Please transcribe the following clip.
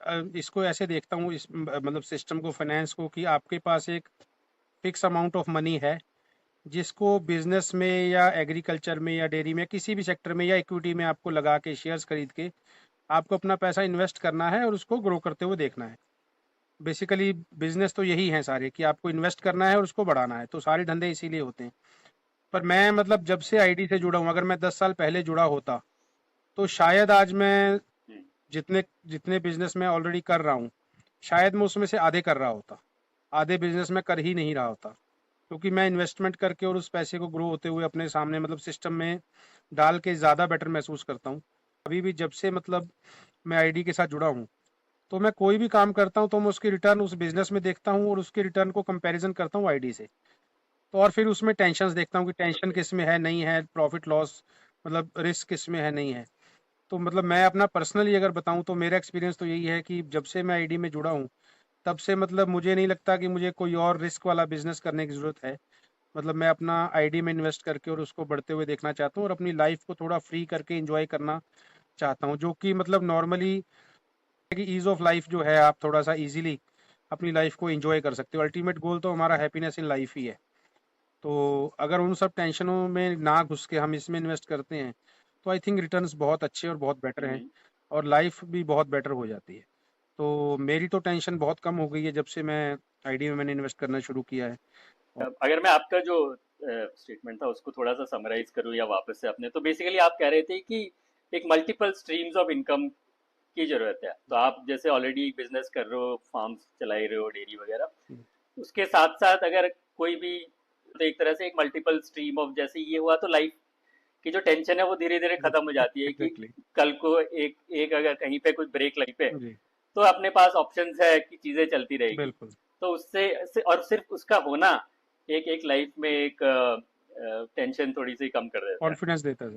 इसको ऐसे देखता हूँ, इस मतलब सिस्टम को, फाइनेंस को, कि आपके पास एक फिक्स अमाउंट ऑफ मनी है जिसको बिजनेस में या एग्रीकल्चर में या डेयरी में किसी भी सेक्टर में या इक्विटी में आपको लगा के शेयर्स खरीद के आपको अपना पैसा इन्वेस्ट करना है और उसको ग्रो करते हुए देखना है। बेसिकली बिजनेस तो यही है सारे, कि आपको इन्वेस्ट करना है और उसको बढ़ाना है, तो सारे धंधे इसीलिए होते हैं। पर मैं मतलब जब से आईडी से जुड़ा हूँ, अगर मैं 10 साल पहले जुड़ा होता तो शायद आज मैं हम्म, जितने जितने बिजनेस में ऑलरेडी कर रहा हूँ, शायद मैं उसमें से आधे कर रहा होता, आधे बिजनेस में कर ही नहीं रहा होता, क्योंकि मैं इन्वेस्टमेंट करके और उस पैसे को ग्रो होते हुए अपने सामने मतलब सिस्टम में डाल के ज़्यादा बेटर महसूस करता हूँ। अभी भी जब से मतलब मैं आईडी के साथ जुड़ा हूँ, तो मैं कोई भी काम करता हूँ तो मैं उसकी रिटर्न उस बिजनेस में देखता हूँ और उसके रिटर्न को कंपैरिजन करता हूँ आईडी से। तो और फिर उसमें टेंशन्स देखता हूँ कि टेंशन ओके। किस में है, नहीं है, प्रॉफिट लॉस मतलब रिस्क किस में है, नहीं है। तो मतलब मैं अपना पर्सनली अगर बताऊं तो मेरा एक्सपीरियंस तो यही है कि जब से मैं आईडी में जुड़ा हूं, तब से मतलब मुझे नहीं लगता कि मुझे कोई और रिस्क वाला बिजनेस करने की ज़रूरत है। मतलब मैं अपना आईडी में इन्वेस्ट करके और उसको बढ़ते हुए देखना चाहता हूँ और अपनी लाइफ को थोड़ा फ्री करके एंजॉय करना चाहता हूँ, जो कि मतलब नॉर्मली कि ईज ऑफ लाइफ जो है, आप थोड़ा सा इजीली अपनी लाइफ को एंजॉय कर सकते हो। अल्टीमेट गोल तो हमारा हैप्पीनेस इन लाइफ ही है। तो अगर उन सब टेंशनों में ना घुस के हम इसमें इन्वेस्ट करते हैं, तो आई थिंक रिटर्न्स बहुत अच्छे और बहुत बेटर हैं हम्म। और लाइफ भी बहुत बेटर हो जाती है। तो मेरी तो टेंशन बहुत कम हो गई है जब से मैं आईडी में मैंने इन्वेस्ट करना शुरू किया है। और अगर मैं आपका जो स्टेटमेंट था उसको थोड़ा सा समराइज करूँ या वापस से अपने, तो बेसिकली आप कह रहे थे कि एक मल्टीपल स्ट्रीम्स ऑफ इनकम की जरूरत है। तो आप जैसे ऑलरेडी बिजनेस कर रहे हो, फार्म्स चला रहे हो, डेयरी वगैरह, उसके साथ साथ अगर कोई भी, तो एक तरह से एक मल्टीपल स्ट्रीम ऑफ, जैसे ये हुआ तो लाइफ की जो टेंशन है वो धीरे धीरे खत्म हो जाती है कि एग्जैक्टली। कल को एक एक अगर कहीं पे कोई ब्रेक लग पे, जी। तो अपने पास ऑप्शंस है कि चीजें चलती रहेगी। बिल्कुल। तो और सिर्फ उसका होना एक एक लाइफ में एक टेंशन थोड़ी सी कम कर देता है। कॉन्फिडेंस देता है।